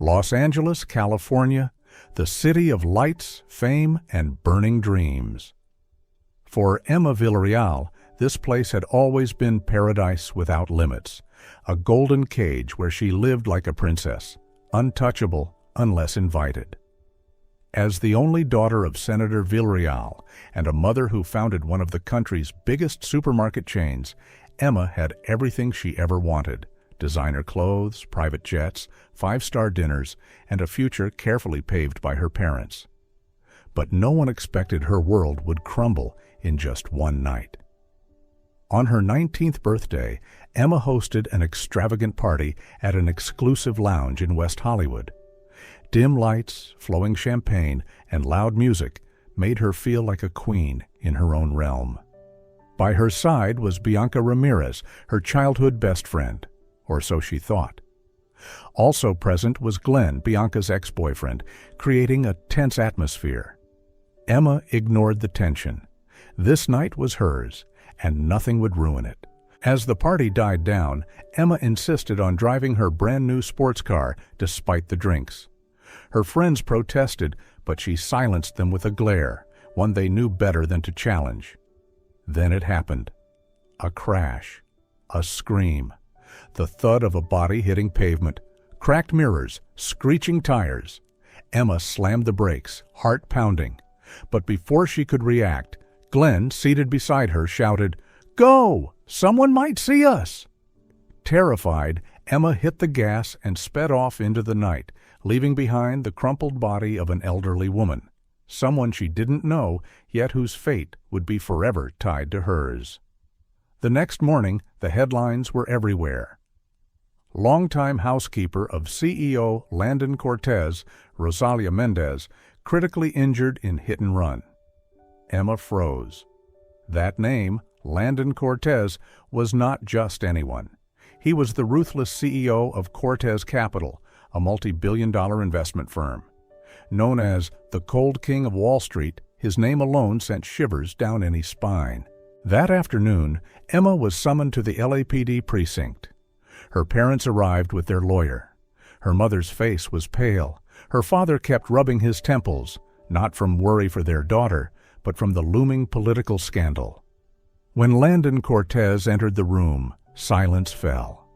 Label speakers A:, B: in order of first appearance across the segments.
A: Los Angeles, California, the city of lights, fame, and burning dreams. For Emma Villareal, this place had always been paradise without limits, a golden cage where she lived like a princess, untouchable unless invited. As the only daughter of Senator Villareal and a mother who founded one of the country's biggest supermarket chains, Emma had everything she ever wanted: designer clothes, private jets, five-star dinners, and a future carefully paved by her parents. But no one expected her world would crumble in just one night. On her 19th birthday, Emma hosted an extravagant party at an exclusive lounge in West Hollywood. Dim lights, flowing champagne, and loud music made her feel like a queen in her own realm. By her side was Bianca Ramirez, her childhood best friend, or so she thought. Also present was Glenn, Bianca's ex-boyfriend, creating a tense atmosphere. Emma ignored the tension. This night was hers, and nothing would ruin it. As the party died down, Emma insisted on driving her brand-new sports car despite the drinks. Her friends protested, but she silenced them with a glare, one they knew better than to challenge. Then it happened. A crash. A scream. The thud of a body hitting pavement. Cracked mirrors. Screeching tires. Emma slammed the brakes, heart pounding. But before she could react, Glenn, seated beside her, shouted, "Go! Someone might see us!" Terrified, Emma hit the gas and sped off into the night, leaving behind the crumpled body of an elderly woman, someone she didn't know, yet whose fate would be forever tied to hers. The next morning, the headlines were everywhere. Longtime housekeeper of CEO Landon Cortez, Rosalia Mendez, critically injured in hit and run. Emma froze. That name, Landon Cortez, was not just anyone. He was the ruthless CEO of Cortez Capital, a multi-billion-dollar investment firm. Known as the Cold King of Wall Street, his name alone sent shivers down any spine. That afternoon, Emma was summoned to the LAPD precinct. Her parents arrived with their lawyer. Her mother's face was pale. Her father kept rubbing his temples, not from worry for their daughter, but from the looming political scandal. When Landon Cortez entered the room, silence fell.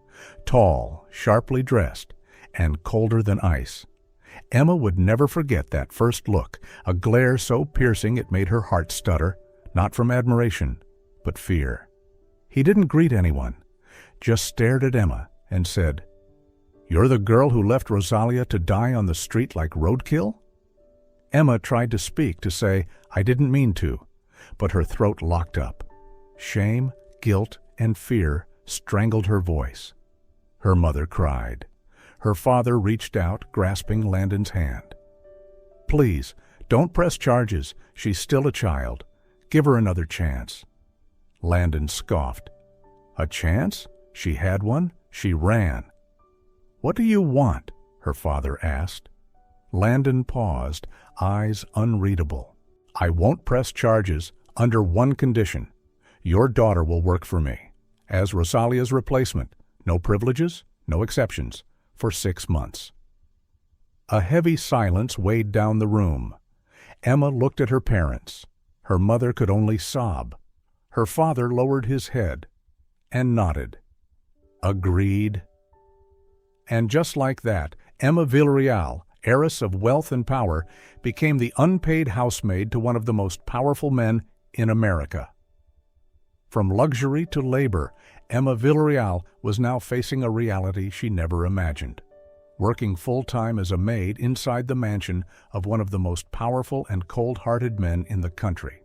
A: Tall, sharply dressed, and colder than ice. Emma would never forget that first look, a glare so piercing it made her heart stutter, not from admiration, but fear. He didn't greet anyone, just stared at Emma and said, "You're the girl who left Rosalia to die on the street like roadkill?" Emma tried to speak, to say, "I didn't mean to," but her throat locked up. Shame, guilt, and fear strangled her voice. Her mother cried. Her father reached out, grasping Landon's hand. "Please, don't press charges. She's still a child. Give her another chance." Landon scoffed. A chance? She had one. She ran. "What do you want?" her father asked. Landon paused, eyes unreadable. "I won't press charges under one condition. Your daughter will work for me, as Rosalia's replacement. No privileges, no exceptions, for 6 months." A heavy silence weighed down the room. Emma looked at her parents. Her mother could only sob. Her father lowered his head and nodded. Agreed. And just like that, Emma Villareal, heiress of wealth and power, became the unpaid housemaid to one of the most powerful men in America. From luxury to labor, Emma Villareal was now facing a reality she never imagined. Working full-time as a maid inside the mansion of one of the most powerful and cold-hearted men in the country.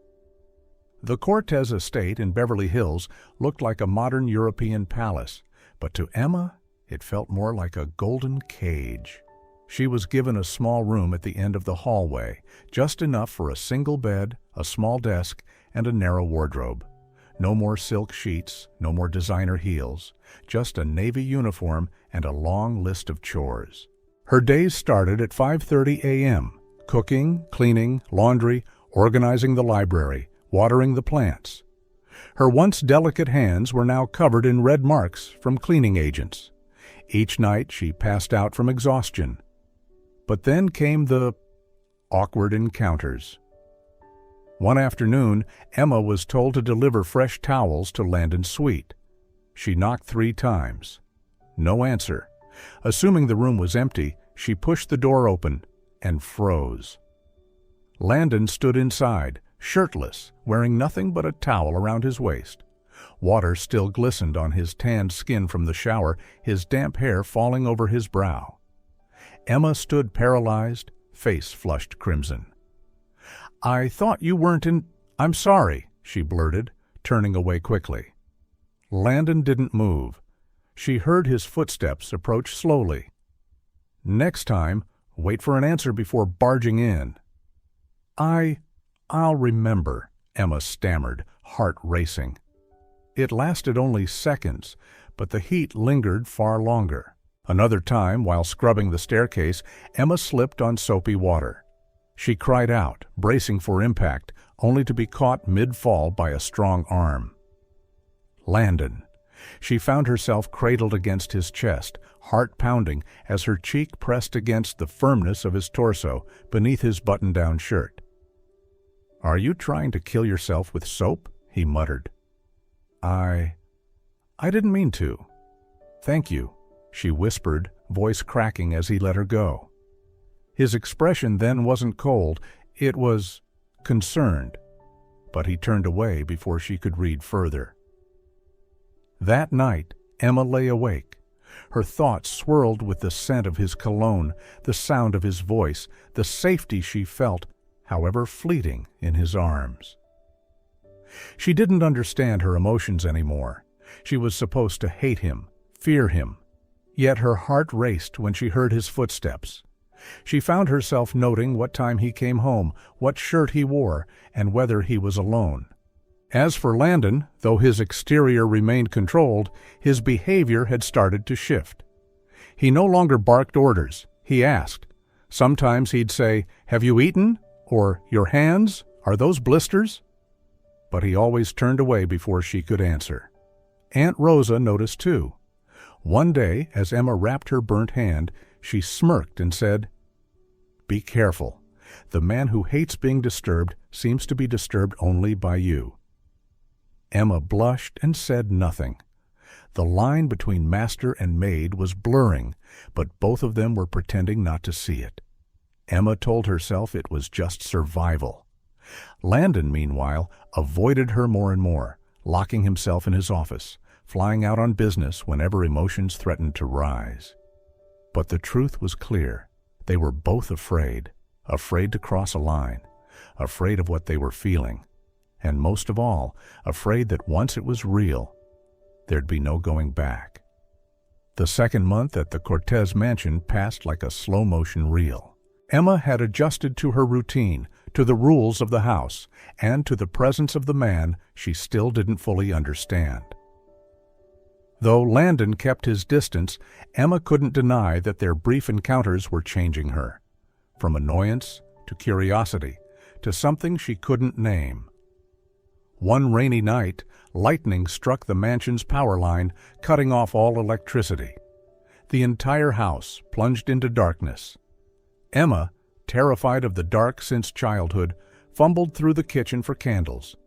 A: The Cortez estate in Beverly Hills looked like a modern European palace, but to Emma, it felt more like a golden cage. She was given a small room at the end of the hallway, just enough for a single bed, a small desk, and a narrow wardrobe. No more silk sheets, no more designer heels, just a navy uniform and a long list of chores. Her days started at 5:30 a.m., cooking, cleaning, laundry, organizing the library, watering the plants. Her once delicate hands were now covered in red marks from cleaning agents. Each night she passed out from exhaustion. But then came the awkward encounters. One afternoon, Emma was told to deliver fresh towels to Landon's suite. She knocked 3 times. No answer. Assuming the room was empty, she pushed the door open and froze. Landon stood inside, shirtless, wearing nothing but a towel around his waist. Water still glistened on his tanned skin from the shower, his damp hair falling over his brow. Emma stood paralyzed, face flushed crimson. "I thought you weren't in— I'm sorry," she blurted, turning away quickly. Landon didn't move. She heard his footsteps approach slowly. "Next time, wait for an answer before barging in." I'll remember," Emma stammered, heart racing. It lasted only seconds, but the heat lingered far longer. Another time, while scrubbing the staircase, Emma slipped on soapy water. She cried out, bracing for impact, only to be caught mid-fall by a strong arm. Landon. She found herself cradled against his chest, heart pounding as her cheek pressed against the firmness of his torso beneath his button-down shirt. "Are you trying to kill yourself with soap?" he muttered. I didn't mean to." "Thank you," she whispered, voice cracking as he let her go. His expression then wasn't cold, it was concerned, but he turned away before she could read further. That night, Emma lay awake. Her thoughts swirled with the scent of his cologne, the sound of his voice, the safety she felt, however fleeting, in his arms. She didn't understand her emotions anymore. She was supposed to hate him, fear him. Yet her heart raced when she heard his footsteps. She found herself noting what time he came home, what shirt he wore, and whether he was alone. As for Landon, though his exterior remained controlled, his behavior had started to shift. He no longer barked orders, he asked. Sometimes he'd say, "Have you eaten?" or "Your hands? Are those blisters?" But he always turned away before she could answer. Aunt Rosa noticed too. One day, as Emma wrapped her burnt hand, she smirked and said, "Be careful. The man who hates being disturbed seems to be disturbed only by you." Emma blushed and said nothing. The line between master and maid was blurring, but both of them were pretending not to see it. Emma told herself it was just survival. Landon, meanwhile, avoided her more and more, locking himself in his office, flying out on business whenever emotions threatened to rise. But the truth was clear. They were both afraid to cross a line, afraid of what they were feeling, and most of all, afraid that once it was real, there'd be no going back. The second month at the Cortez mansion passed like a slow-motion reel. Emma had adjusted to her routine, to the rules of the house, and to the presence of the man she still didn't fully understand. Though Landon kept his distance, Emma couldn't deny that their brief encounters were changing her, from annoyance to curiosity to something she couldn't name. One rainy night, lightning struck the mansion's power line, cutting off all electricity. The entire house plunged into darkness. Emma, terrified of the dark since childhood, fumbled through the kitchen for candles.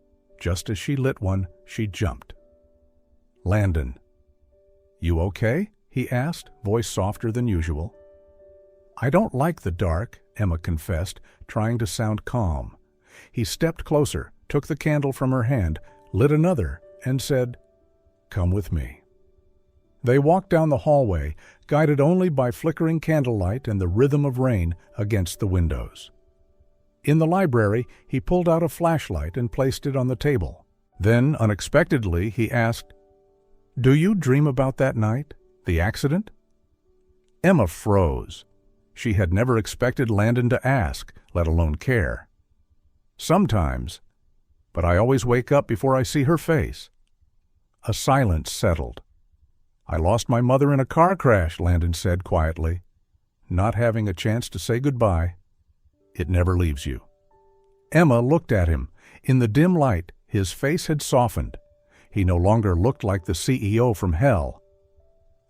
A: Just as she lit one, she jumped. "Landon." "You okay?" he asked, voice softer than usual. "I don't like the dark," Emma confessed, trying to sound calm. He stepped closer, took the candle from her hand, lit another, and said, "Come with me." They walked down the hallway, guided only by flickering candlelight and the rhythm of rain against the windows. In the library, he pulled out a flashlight and placed it on the table. Then, unexpectedly, he asked, "Do you dream about that night, the accident?" Emma froze. She had never expected Landon to ask, let alone care. "Sometimes, but I always wake up before I see her face." A silence settled. "I lost my mother in a car crash," Landon said quietly, not having a chance to say goodbye. "It never leaves you." Emma looked at him. In the dim light, his face had softened. He no longer looked like the CEO from hell.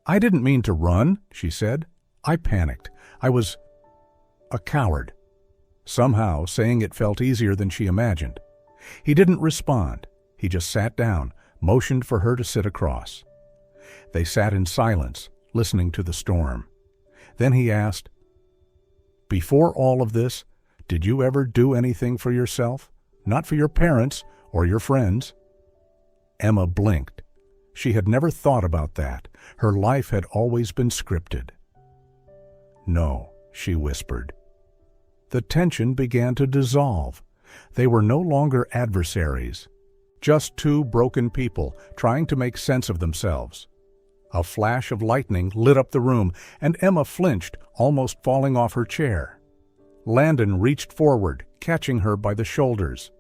A: "I didn't mean to run," she said. "I panicked. I was A coward. Somehow, saying it felt easier than she imagined. He didn't respond. He just sat down, motioned for her to sit across. They sat in silence, listening to the storm. Then he asked, "Before all of this, did you ever do anything for yourself? Not for your parents or your friends?" Emma blinked. She had never thought about that. Her life had always been scripted. "No," she whispered. The tension began to dissolve. They were no longer adversaries, just two broken people trying to make sense of themselves. A flash of lightning lit up the room, and Emma flinched, almost falling off her chair. Landon reached forward, catching her by the shoulders.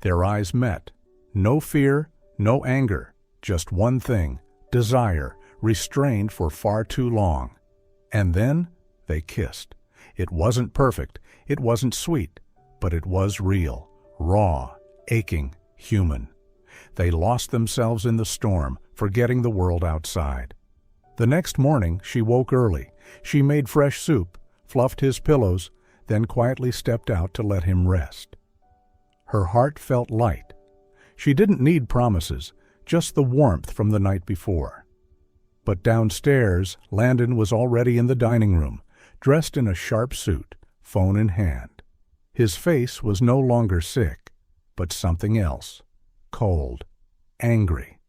A: Their eyes met. No fear, no anger, just one thing, desire, restrained for far too long. And then they kissed. It wasn't perfect, it wasn't sweet, but it was real, raw, aching, human. They lost themselves in the storm, forgetting the world outside. The next morning, she woke early. She made fresh soup, fluffed his pillows, then quietly stepped out to let him rest. Her heart felt light. She didn't need promises, just the warmth from the night before. But downstairs, Landon was already in the dining room, dressed in a sharp suit, phone in hand. His face was no longer sick, but something else, cold, angry.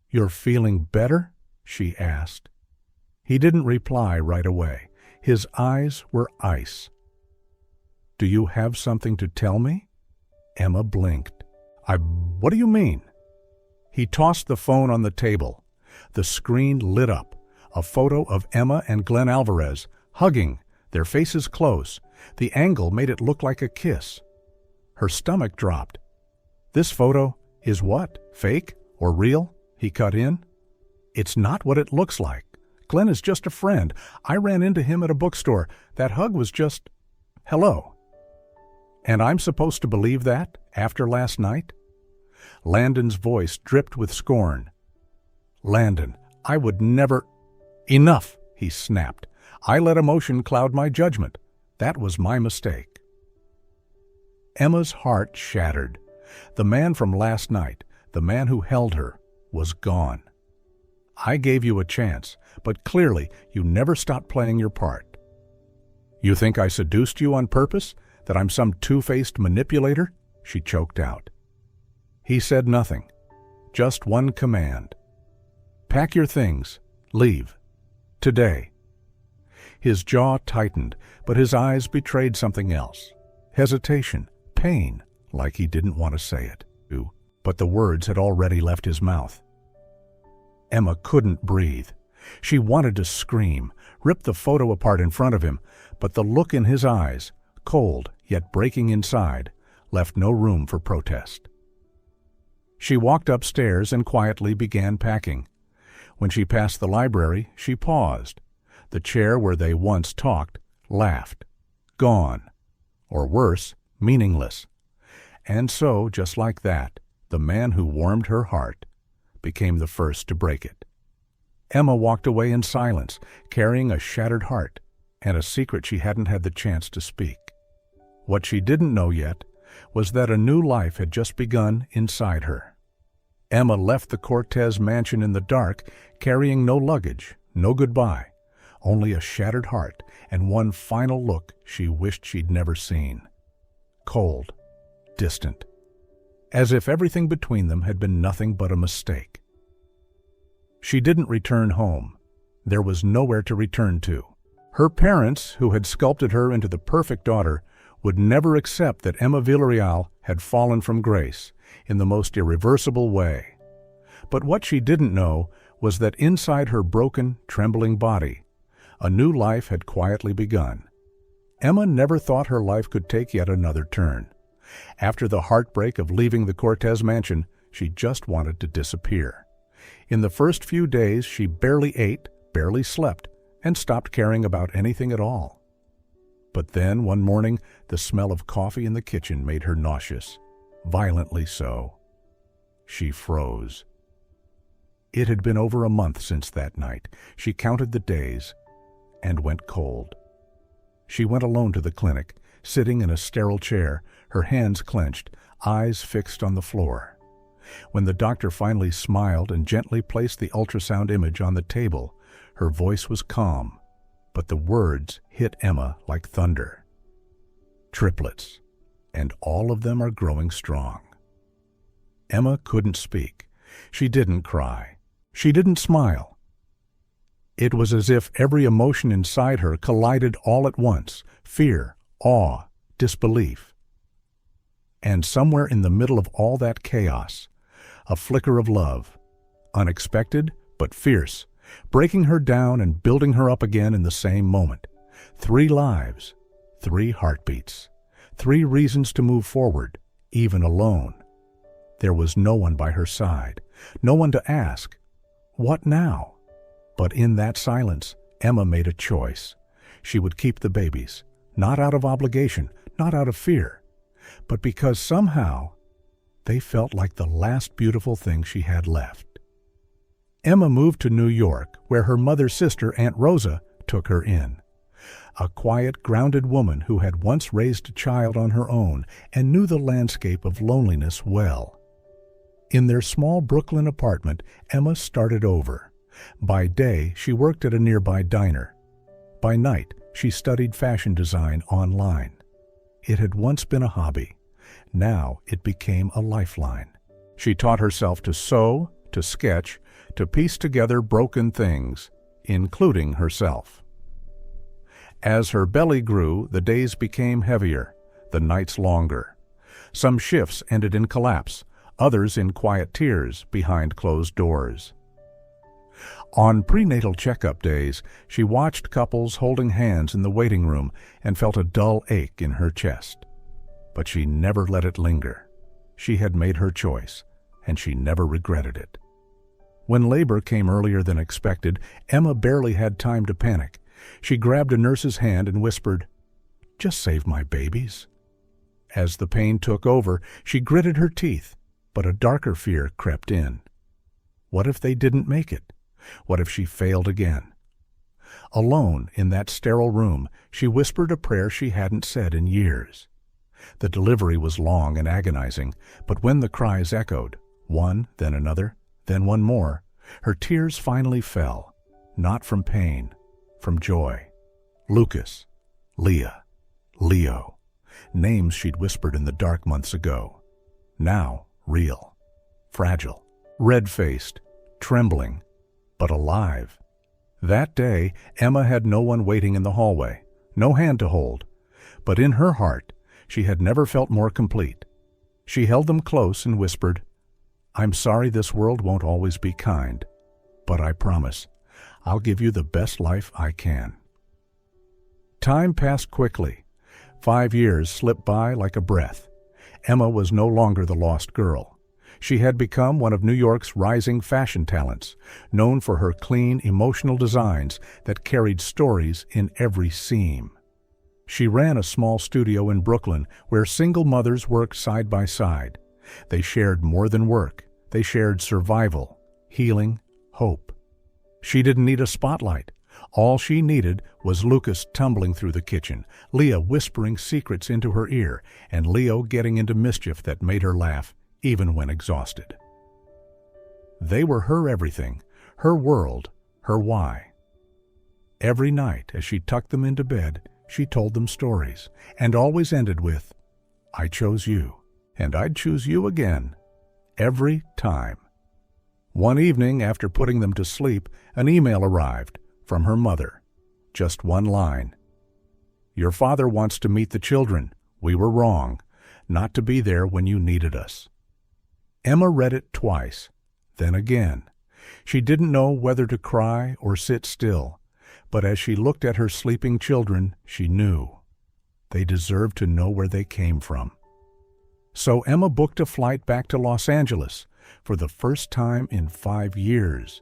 A: "You're feeling better?" she asked. He didn't reply right away. His eyes were ice. "Do you have something to tell me?" Emma blinked. What do you mean?" He tossed the phone on the table. The screen lit up. A photo of Emma and Glenn Alvarez, hugging, their faces close. The angle made it look like a kiss. Her stomach dropped. "This photo is what? Fake or real?" he cut in. "It's not what it looks like. Glenn is just a friend. I ran into him at a bookstore. That hug was just... hello." "And I'm supposed to believe that after last night?" Landon's voice dripped with scorn. "Landon, I would never..." "Enough," he snapped. "I let emotion cloud my judgment. That was my mistake." Emma's heart shattered. The man from last night, the man who held her, was gone. "I gave you a chance, but clearly you never stopped playing your part." "You think I seduced you on purpose? That I'm some two-faced manipulator?" she choked out. He said nothing, just one command. "Pack your things. Leave. Today." His jaw tightened, but his eyes betrayed something else. Hesitation, pain, like he didn't want to say it. But the words had already left his mouth. Emma couldn't breathe. She wanted to scream, rip the photo apart in front of him, but the look in his eyes, cold yet breaking inside, left no room for protest. She walked upstairs and quietly began packing. When she passed the library, she paused. The chair where they once talked laughed. Gone. Or worse, meaningless. And so, just like that, the man who warmed her heart became the first to break it. Emma walked away in silence, carrying a shattered heart and a secret she hadn't had the chance to speak. What she didn't know yet was that a new life had just begun inside her. Emma left the Cortez mansion in the dark, carrying no luggage, no goodbye, only a shattered heart and one final look she wished she'd never seen. Cold, distant, as if everything between them had been nothing but a mistake. She didn't return home. There was nowhere to return to. Her parents, who had sculpted her into the perfect daughter, would never accept that Emma Villareal had fallen from grace in the most irreversible way. But what she didn't know was that inside her broken, trembling body, a new life had quietly begun. Emma never thought her life could take yet another turn. After the heartbreak of leaving the Cortez mansion, she just wanted to disappear. In the first few days, she barely ate, barely slept, and stopped caring about anything at all. But then, one morning, the smell of coffee in the kitchen made her nauseous, violently so. She froze. It had been over a month since that night. She counted the days and went cold. She went alone to the clinic, sitting in a sterile chair, her hands clenched, eyes fixed on the floor. When the doctor finally smiled and gently placed the ultrasound image on the table, her voice was calm, but the words hit Emma like thunder. Triplets, and all of them are growing strong. Emma couldn't speak. She didn't cry. She didn't smile. It was as if every emotion inside her collided all at once: fear, awe, disbelief. And somewhere in the middle of all that chaos, a flicker of love, unexpected but fierce, breaking her down and building her up again in the same moment. 3 lives, 3 heartbeats, 3 reasons to move forward, even alone. There was no one by her side, no one to ask, "What now?" But in that silence, Emma made a choice. She would keep the babies, not out of obligation, not out of fear, but because somehow they felt like the last beautiful thing she had left. Emma moved to New York, where her mother's sister, Aunt Rosa, took her in. A quiet, grounded woman who had once raised a child on her own and knew the landscape of loneliness well. In their small Brooklyn apartment, Emma started over. By day, she worked at a nearby diner. By night, she studied fashion design online. It had once been a hobby. Now it became a lifeline. She taught herself to sew, to sketch, to piece together broken things, including herself. As her belly grew, the days became heavier, the nights longer. Some shifts ended in collapse, others in quiet tears behind closed doors. On prenatal checkup days, she watched couples holding hands in the waiting room and felt a dull ache in her chest. But she never let it linger. She had made her choice, and she never regretted it. When labor came earlier than expected, Emma barely had time to panic. She grabbed a nurse's hand and whispered, "Just save my babies." As the pain took over, she gritted her teeth, but a darker fear crept in. What if they didn't make it? What if she failed again? Alone in that sterile room, she whispered a prayer she hadn't said in years. The delivery was long and agonizing, but when the cries echoed, one, then another, then one more, her tears finally fell, not from pain, from joy. Lucas, Leah, Leo, names she'd whispered in the dark months ago. Now real, fragile, red-faced, trembling, but alive. That day, Emma had no one waiting in the hallway, no hand to hold, but in her heart, she had never felt more complete. She held them close and whispered, "I'm sorry this world won't always be kind, but I promise I'll give you the best life I can." Time passed quickly. 5 years slipped by like a breath. Emma was no longer the lost girl. She had become one of New York's rising fashion talents, known for her clean, emotional designs that carried stories in every seam. She ran a small studio in Brooklyn where single mothers worked side by side. They shared more than work. They shared survival, healing, hope. She didn't need a spotlight. All she needed was Lucas tumbling through the kitchen, Leah whispering secrets into her ear, and Leo getting into mischief that made her laugh, even when exhausted. They were her everything, her world, her why. Every night, as she tucked them into bed, she told them stories, and always ended with, "I chose you, and I'd choose you again." Every time. One evening, after putting them to sleep, an email arrived from her mother. Just one line. "Your father wants to meet the children. We were wrong, not to be there when you needed us." Emma read it twice, then again. She didn't know whether to cry or sit still, but as she looked at her sleeping children, she knew. They deserved to know where they came from. So Emma booked a flight back to Los Angeles for the first time in 5 years.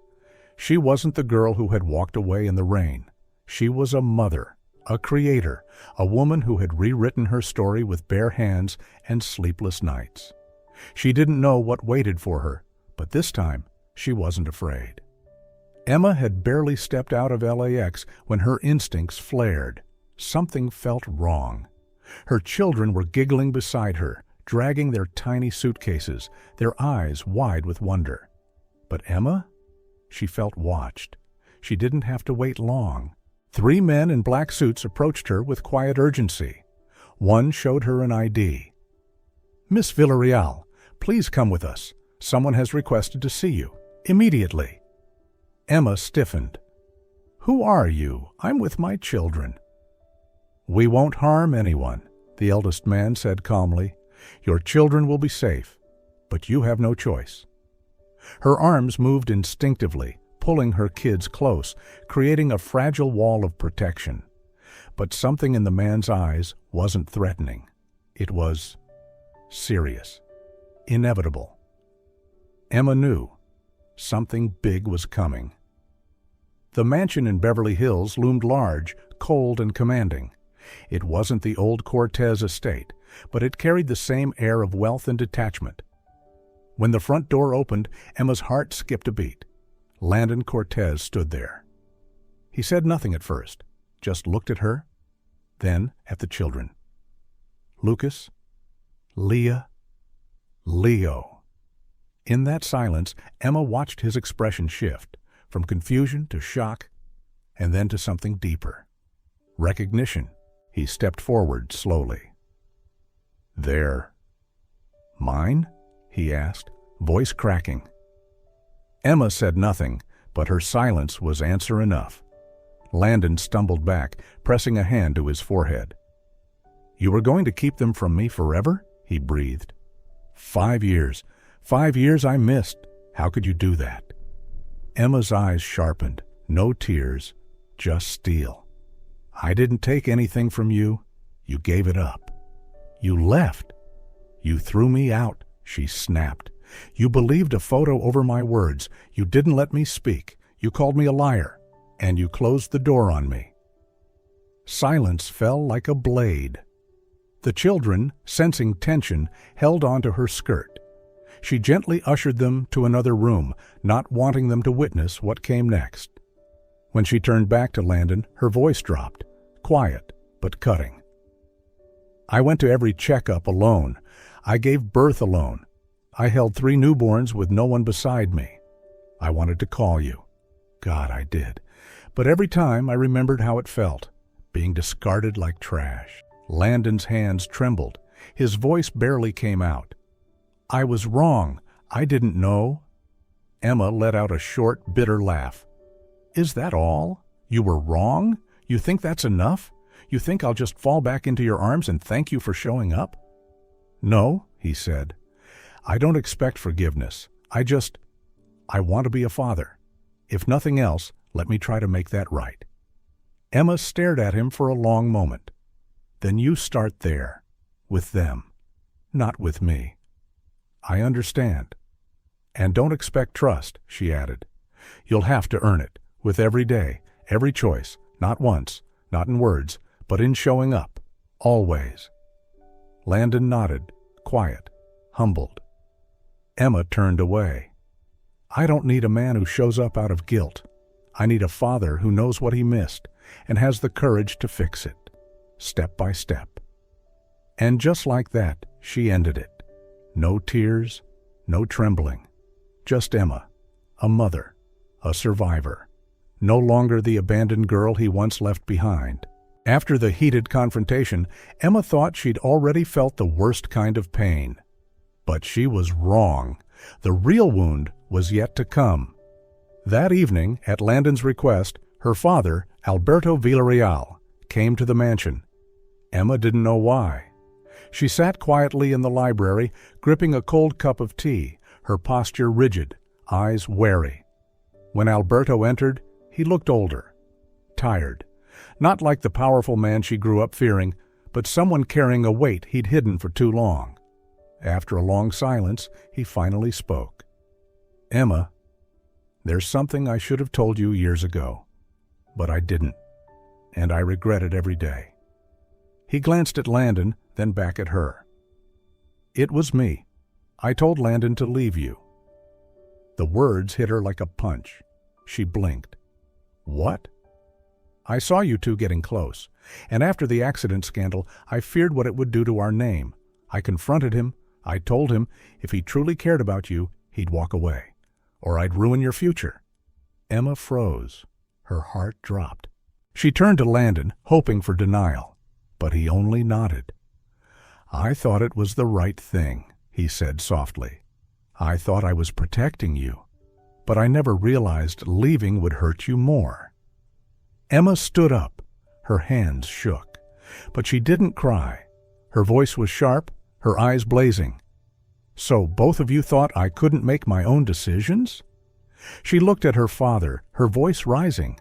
A: She wasn't the girl who had walked away in the rain. She was a mother, a creator, a woman who had rewritten her story with bare hands and sleepless nights. She didn't know what waited for her, but this time she wasn't afraid. Emma had barely stepped out of LAX when her instincts flared. Something felt wrong. Her children were giggling beside her, dragging their tiny suitcases, their eyes wide with wonder. But Emma? She felt watched. She didn't have to wait long. 3 men in black suits approached her with quiet urgency. One showed her an ID. "Miss Villareal, please come with us. Someone has requested to see you. Immediately." Emma stiffened. "Who are you? I'm with my children." "We won't harm anyone," the eldest man said calmly. "Your children will be safe, but you have no choice." Her arms moved instinctively, pulling her kids close, creating a fragile wall of protection. But something in the man's eyes wasn't threatening. It was serious, inevitable. Emma knew something big was coming. The mansion in Beverly Hills loomed large, cold, and commanding. It wasn't the old Cortez estate, but it carried the same air of wealth and detachment. When the front door opened, Emma's heart skipped a beat. Landon Cortez stood there. He said nothing at first, just looked at her, then at the children. Lucas, Leah, Leo. In that silence, Emma watched his expression shift, from confusion to shock, and then to something deeper. Recognition. He stepped forward slowly. "They're mine?" he asked, voice cracking. Emma said nothing, but her silence was answer enough. Landon stumbled back, pressing a hand to his forehead. "You were going to keep them from me forever?" he breathed. 5 years. 5 years I missed. How could you do that?" Emma's eyes sharpened. No tears, just steel. "I didn't take anything from you. You gave it up. You left. You threw me out," she snapped. "You believed a photo over my words. You didn't let me speak. You called me a liar. And you closed the door on me." Silence fell like a blade. The children, sensing tension, held onto her skirt. She gently ushered them to another room, not wanting them to witness what came next. When she turned back to Landon, her voice dropped, quiet but cutting. "I went to every checkup alone. I gave birth alone. I held 3 newborns with no one beside me. I wanted to call you. God, I did. But every time I remembered how it felt, being discarded like trash." Landon's hands trembled. His voice barely came out. "I was wrong. I didn't know." Emma let out a short, bitter laugh. "Is that all? You were wrong? You think that's enough? You think I'll just fall back into your arms and thank you for showing up?" "No," he said. "I don't expect forgiveness. I want to be a father. If nothing else, let me try to make that right." Emma stared at him for a long moment. "Then you start there, with them, not with me. I understand. And don't expect trust," she added. "You'll have to earn it, with every day, every choice, not once, not in words, but in showing up, always." Landon nodded, quiet, humbled. Emma turned away. "I don't need a man who shows up out of guilt. I need a father who knows what he missed and has the courage to fix it, step by step." And just like that, she ended it. No tears, no trembling. Just Emma, a mother, a survivor. No longer the abandoned girl he once left behind. After the heated confrontation, Emma thought she'd already felt the worst kind of pain. But she was wrong. The real wound was yet to come. That evening, at Landon's request, her father, Alberto Villareal, came to the mansion. Emma didn't know why. She sat quietly in the library, gripping a cold cup of tea, her posture rigid, eyes wary. When Alberto entered, he looked older, tired. Not like the powerful man she grew up fearing, but someone carrying a weight he'd hidden for too long. After a long silence, he finally spoke. "Emma, there's something I should have told you years ago, but I didn't, and I regret it every day." He glanced at Landon, then back at her. "It was me. I told Landon to leave you." The words hit her like a punch. She blinked. "What?" I saw you two getting close, and after the accident scandal, I feared what it would do to our name. I confronted him. I told him if he truly cared about you, he'd walk away, or I'd ruin your future." Emma froze. Her heart dropped. She turned to Landon, hoping for denial, but he only nodded. "I thought it was the right thing," he said softly. "I thought I was protecting you, but I never realized leaving would hurt you more." Emma stood up. Her hands shook, but she didn't cry. Her voice was sharp, her eyes blazing. "So both of you thought I couldn't make my own decisions?" She looked at her father, her voice rising.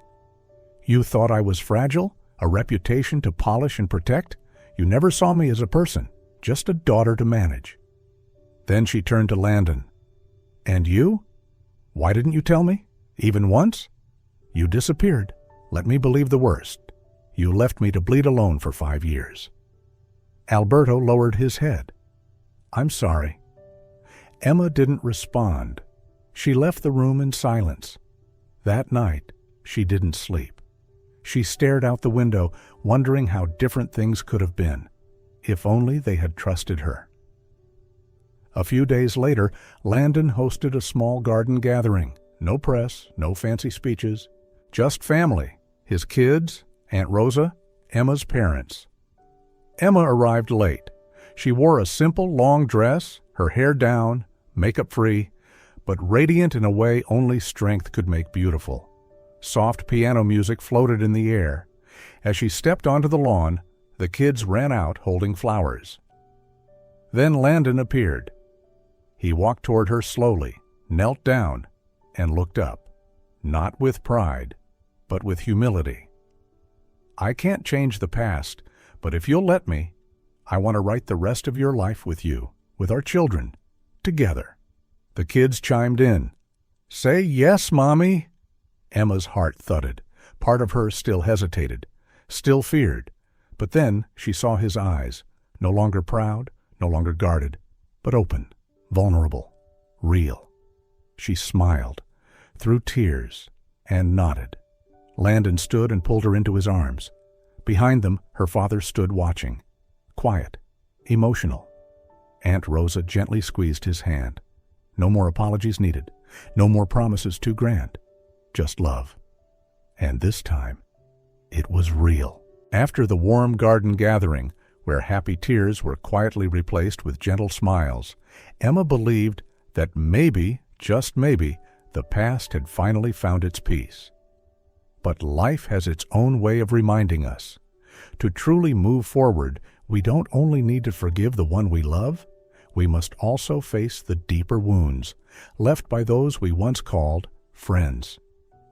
A: "You thought I was fragile, a reputation to polish and protect? You never saw me as a person, just a daughter to manage." Then she turned to Landon. "And you? Why didn't you tell me? Even once? You disappeared. Let me believe the worst. You left me to bleed alone for 5 years." Alberto lowered his head. "I'm sorry." Emma didn't respond. She left the room in silence. That night, she didn't sleep. She stared out the window, wondering how different things could have been, if only they had trusted her. A few days later, Landon hosted a small garden gathering. No press, no fancy speeches, just family, his kids, Aunt Rosa, Emma's parents. Emma arrived late. She wore a simple long dress, her hair down, makeup free, but radiant in a way only strength could make beautiful. Soft piano music floated in the air. As she stepped onto the lawn, the kids ran out holding flowers. Then Landon appeared. He walked toward her slowly, knelt down, and looked up, not with pride, but with humility. "I can't change the past, but if you'll let me, I want to write the rest of your life with you, with our children, together." The kids chimed in. "Say yes, Mommy." Emma's heart thudded. Part of her still hesitated, still feared. But then she saw his eyes, no longer proud, no longer guarded, but open, vulnerable, real. She smiled, through tears, and nodded. Landon stood and pulled her into his arms. Behind them, her father stood watching, quiet, emotional. Aunt Rosa gently squeezed his hand. No more apologies needed, no more promises too grand, just love. And this time, it was real. After the warm garden gathering, where happy tears were quietly replaced with gentle smiles, Emma believed that maybe, just maybe, the past had finally found its peace. But life has its own way of reminding us. To truly move forward, we don't only need to forgive the one we love, we must also face the deeper wounds left by those we once called friends.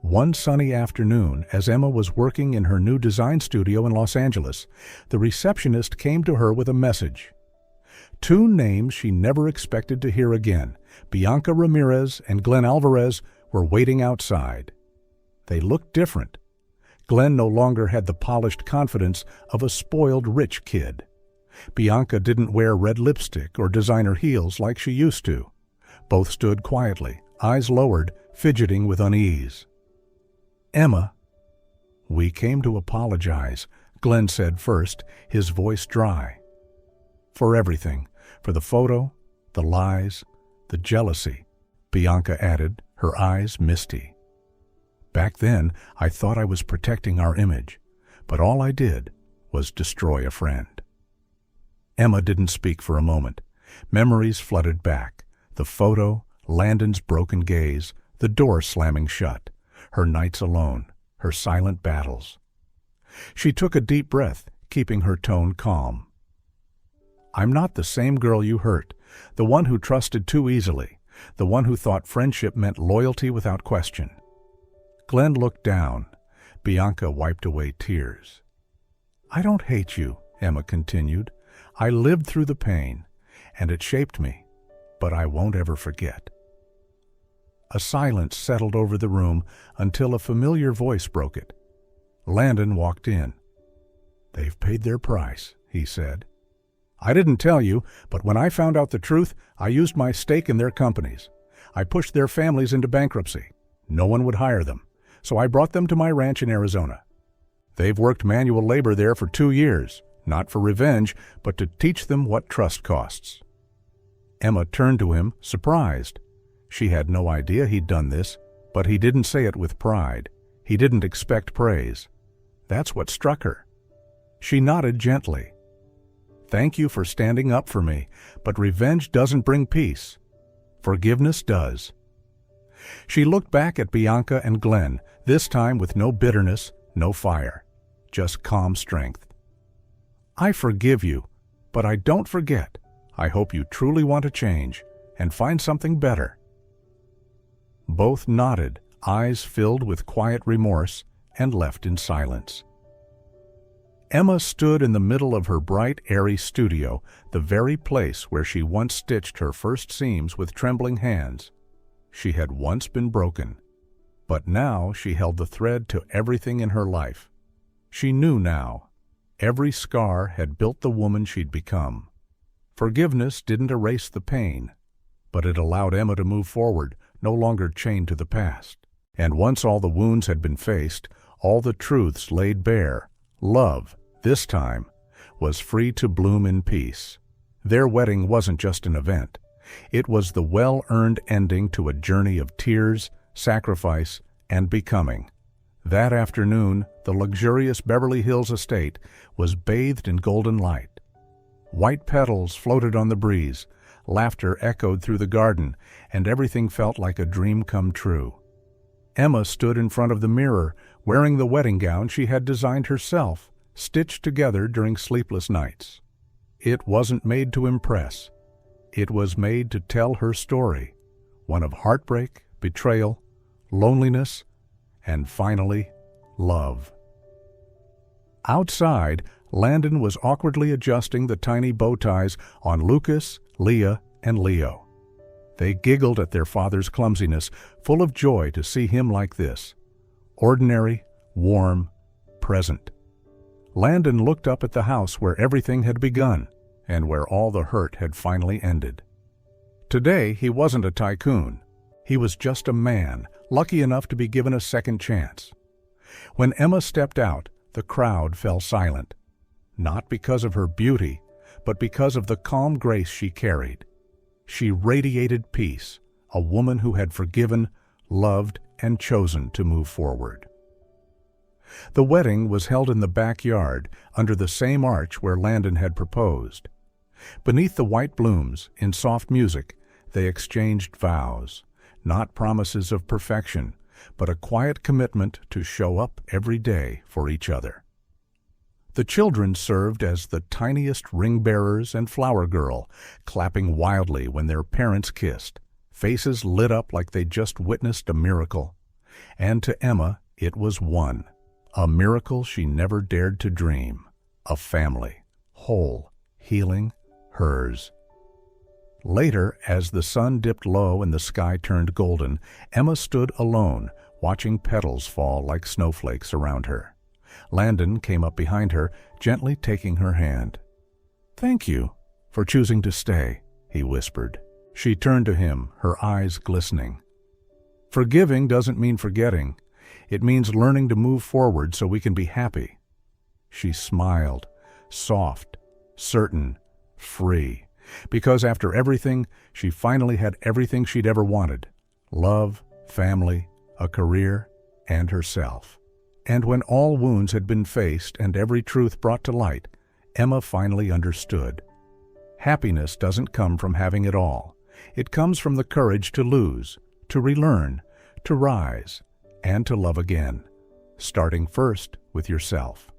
A: One sunny afternoon, as Emma was working in her new design studio in Los Angeles, the receptionist came to her with a message. Two names she never expected to hear again, Bianca Ramirez and Glenn Alvarez, were waiting outside. They looked different. Glenn no longer had the polished confidence of a spoiled rich kid. Bianca didn't wear red lipstick or designer heels like she used to. Both stood quietly, eyes lowered, fidgeting with unease. "Emma." "We came to apologize," Glenn said first, his voice dry. "For everything, for the photo, the lies, the jealousy," Bianca added, her eyes misty. "Back then, I thought I was protecting our image, but all I did was destroy a friend." Emma didn't speak for a moment. Memories flooded back. The photo, Landon's broken gaze, the door slamming shut, her nights alone, her silent battles. She took a deep breath, keeping her tone calm. "I'm not the same girl you hurt, the one who trusted too easily, the one who thought friendship meant loyalty without question." Glenn looked down. Bianca wiped away tears. "I don't hate you," Emma continued. "I lived through the pain, and it shaped me, but I won't ever forget." A silence settled over the room until a familiar voice broke it. Landon walked in. "They've paid their price," he said. "I didn't tell you, but when I found out the truth, I used my stake in their companies. I pushed their families into bankruptcy. No one would hire them, so I brought them to my ranch in Arizona. They've worked manual labor there for 2 years, not for revenge, but to teach them what trust costs. Emma turned to him, surprised. She had no idea he'd done this, but he didn't say it with pride. He didn't expect praise. That's what struck her. She nodded gently. Thank you for standing up for me, but revenge doesn't bring peace. Forgiveness does. She looked back at Bianca and Glenn, this time with no bitterness, no fire, just calm strength. I forgive you, but I don't forget. I hope you truly want to change and find something better. Both nodded, eyes filled with quiet remorse, and left in silence. Emma stood in the middle of her bright, airy studio, the very place where she once stitched her first seams with trembling hands. She had once been broken, but now she held the thread to everything in her life. She knew now. Every scar had built the woman she'd become. Forgiveness didn't erase the pain, but it allowed Emma to move forward, no longer chained to the past. And once all the wounds had been faced, all the truths laid bare, love, this time, was free to bloom in peace. Their wedding wasn't just an event. It was the well-earned ending to a journey of tears, sacrifice, and becoming. That afternoon, the luxurious Beverly Hills estate was bathed in golden light. White petals floated on the breeze, laughter echoed through the garden, and everything felt like a dream come true. Emma stood in front of the mirror, wearing the wedding gown she had designed herself, stitched together during sleepless nights. It wasn't made to impress. It was made to tell her story, one of heartbreak, betrayal, loneliness, and finally, love. Outside, Landon was awkwardly adjusting the tiny bow ties on Lucas, Leah, and Leo. They giggled at their father's clumsiness, full of joy to see him like this. Ordinary, warm, present. Landon looked up at the house where everything had begun, and where all the hurt had finally ended. Today, he wasn't a tycoon. He was just a man, lucky enough to be given a second chance. When Emma stepped out, the crowd fell silent. Not because of her beauty, but because of the calm grace she carried. She radiated peace, a woman who had forgiven, loved, and chosen to move forward. The wedding was held in the backyard, under the same arch where Landon had proposed. Beneath the white blooms, in soft music, they exchanged vows, not promises of perfection, but a quiet commitment to show up every day for each other. The children served as the tiniest ring-bearers and flower girl, clapping wildly when their parents kissed, faces lit up like they'd just witnessed a miracle. And to Emma, it was one, a miracle she never dared to dream, a family, whole, healing, hers. Later, as the sun dipped low and the sky turned golden, Emma stood alone, watching petals fall like snowflakes around her. Landon came up behind her, gently taking her hand. "Thank you for choosing to stay," he whispered. She turned to him, her eyes glistening. "Forgiving doesn't mean forgetting. It means learning to move forward so we can be happy." She smiled, soft, certain, free, because after everything, she finally had everything she'd ever wanted: love, family, a career, and herself. And when all wounds had been faced and every truth brought to light, Emma finally understood. Happiness doesn't come from having it all. It comes from the courage to lose, to relearn, to rise, and to love again, starting first with yourself.